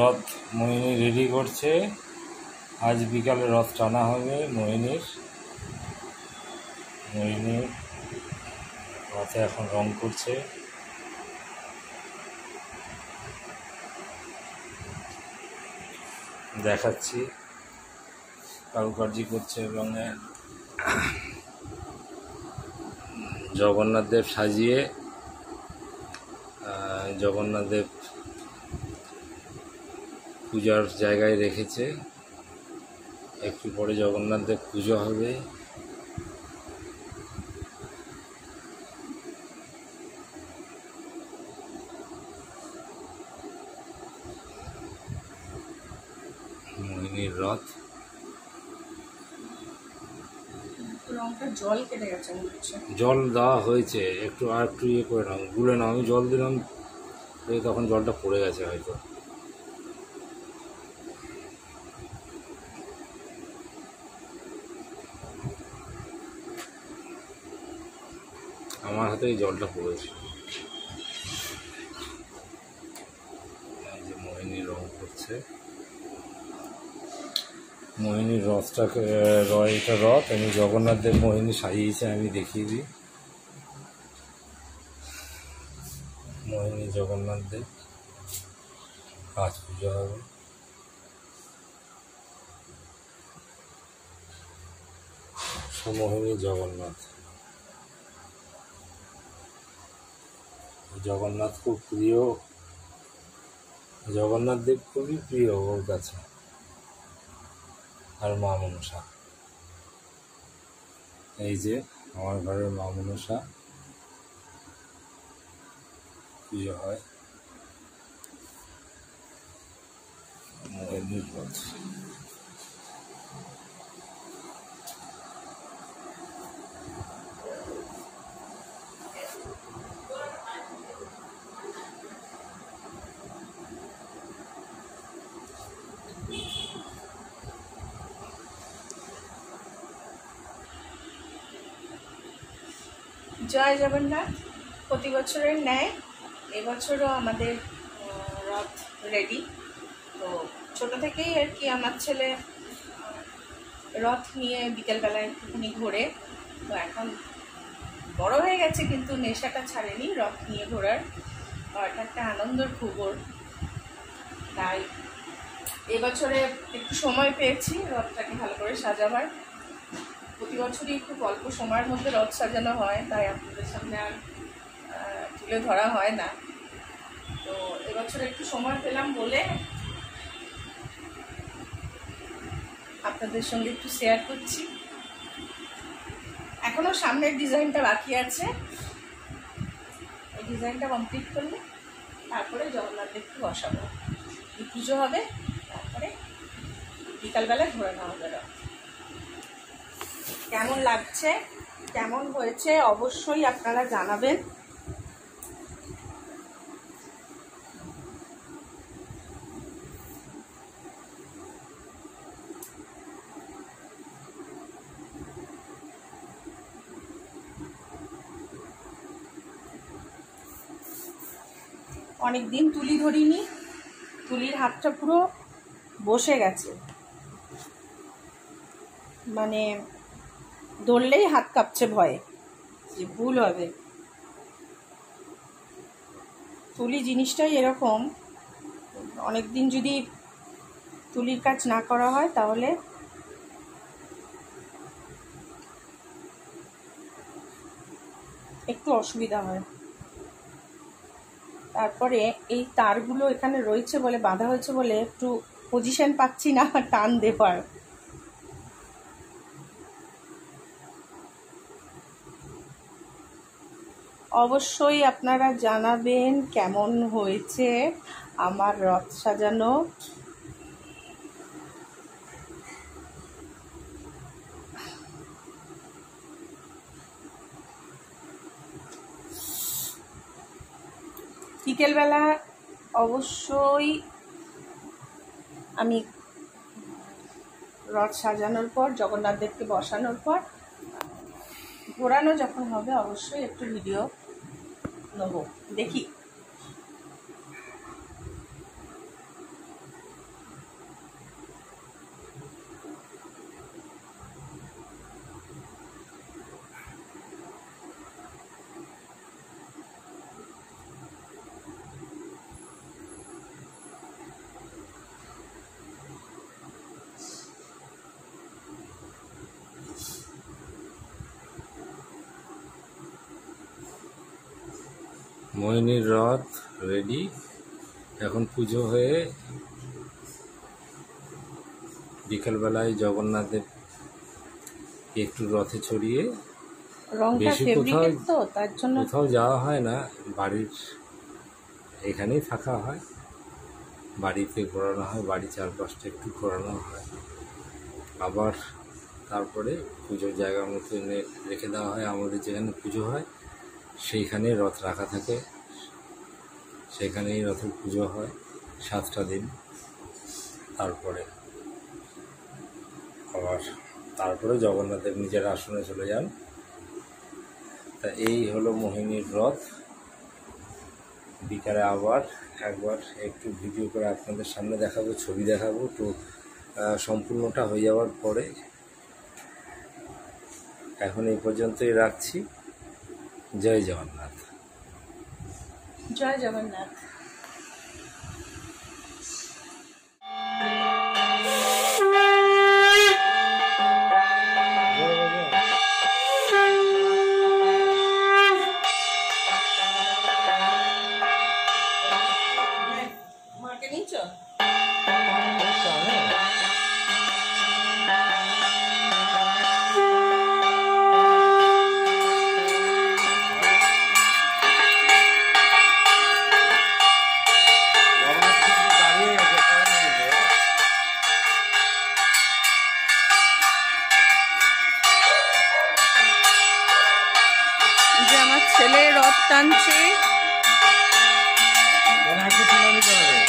রথ মোহিনী রেডি করছে। আজ বিকালে রথ টানা হবে মোহিনীর রথে এখন রং করছে। দেখাচ্ছি কারুকার্য করছে রঙে। জগন্নাথ দেব সাজিয়ে জগন্নাথ দেব পূজার জায়গায় রেখেছে। একটু পরে জগন্নাথ দেব পুজো হবে। মোহিনীর রথ জল কেটে গেছে, জল দেওয়া হয়েছে, একটু আর একটু ইয়ে করে নাও, গুলে নাও। আমি জল দিলাম, তখন জলটা পড়ে গেছে হয়তো। আমার হাতে জলটা পড়েছে। যে মোহিনী রং করছে, মোহিনীর রথটাকে এটা রথ আমি জগন্নাথ দেব মোহিনী সাজিয়েছে, আমি দেখিয়ে দিই। মোহিনী জগন্নাথ দেব আজ পুজো হবে। মোহিনী জগন্নাথ খুব প্রিয়, জগন্নাথ দেব খুবই প্রিয় ওর কাছে। আর মা মনসা, এই যে আমার ঘরের মা মনসা পুজো হয়। মোহিনীর রথ জয় জগন্নাথ। প্রতি বছরের ন্যায় এবছরও আমাদের রথ রেডি। তো ছোট থেকেই আর কি আমার ছেলে রথ নিয়ে বিকেলবেলায় একটুখানি ঘোরে। তো এখন বড় হয়ে গেছে কিন্তু নেশাটা ছাড়েনি রথ নিয়ে ঘোরার। এটা একটা আনন্দের খবর। তাই এবছরে একটু সময় পেয়েছি রথটাকে ভালো করে সাজাবার। প্রতি বছরই খুব অল্প সময়ের মধ্যে রথ সাজানো হয়, তাই আপনাদের সামনে আর তুলে ধরা হয় না। তো এবছর একটু সময় পেলাম বলে আপনাদের সঙ্গে একটু শেয়ার করছি। এখনো সামনের ডিজাইনটা বাকি আছে, এই ডিজাইনটা কমপ্লিট করলে তারপরে জগন্নাথ দেবকে বসাবো, পুজো হবে, তারপরে বিকালবেলায় ঘোরানো হবে রথ। কেমন লাগছে, কেমন হয়েছে অবশ্যই আপনারা জানাবেন। অনেকদিন তুলি ধরিনি, তুলির হাতটা পুরো বসে গেছে, মানে ধরলেই হাত কাঁপছে ভয়ে যে ভুল হবে। তুলি জিনিসটাই এরকম, অনেকদিন যদি তুলির কাজ না করা হয় তাহলে একটু অসুবিধা হয়। তারপরে এই তারগুলো এখানে রয়েছে বলে, বাঁধা হয়েছে বলে একটু পজিশন পাচ্ছি না টান দেবার। অবশ্যই আপনারা জানাবেন কেমন হয়েছে আমার রথ সাজানো। বিকেলবেলা অবশ্যই আমি রথ সাজানোর পর জগন্নাথ দেবকে বসানোর পর ঘোরানো যখন হবে অবশ্যই একটু ভিডিও নেব। দেখি মোহিনীর রথ রেডি। এখন পুজো হয়ে বিকেলবেলায় জগন্নাথের একটু রথে চড়িয়ে, রংটা বেশি ফেব্রিকের তো তার জন্য কোথাও যাওয়া হয় না, বাড়ির এখানেই থাকা হয়, বাড়িতে ঘোরানো হয়, বাড়ি চারপাশটা একটু ঘোরানো হয়, আবার তারপরে পুজোর জায়গার মতো এনে রেখে দেওয়া হয়। আমাদের যেখানে পুজো হয় সেইখানেই রথ রাখা থাকে, সেখানেই রথের পুজো হয় 7টা দিন। তারপরে জগন্নাথের নিজের আসনে চলে যান। তা এই হলো মোহিনীর রথ। বিকালে আবার একবার একটু ভিডিও করে আপনাদের সামনে দেখাবো, ছবি দেখাবো, তো সম্পূর্ণটা হয়ে যাওয়ার পরে। এখন এই পর্যন্তই রাখছি। জয় জগন্নাথ। জয় জগন্নাথ। মাকে নিচ্ছ? যে আমার ছেলে রথ টানছে। একটু তুলে নিতে হবে।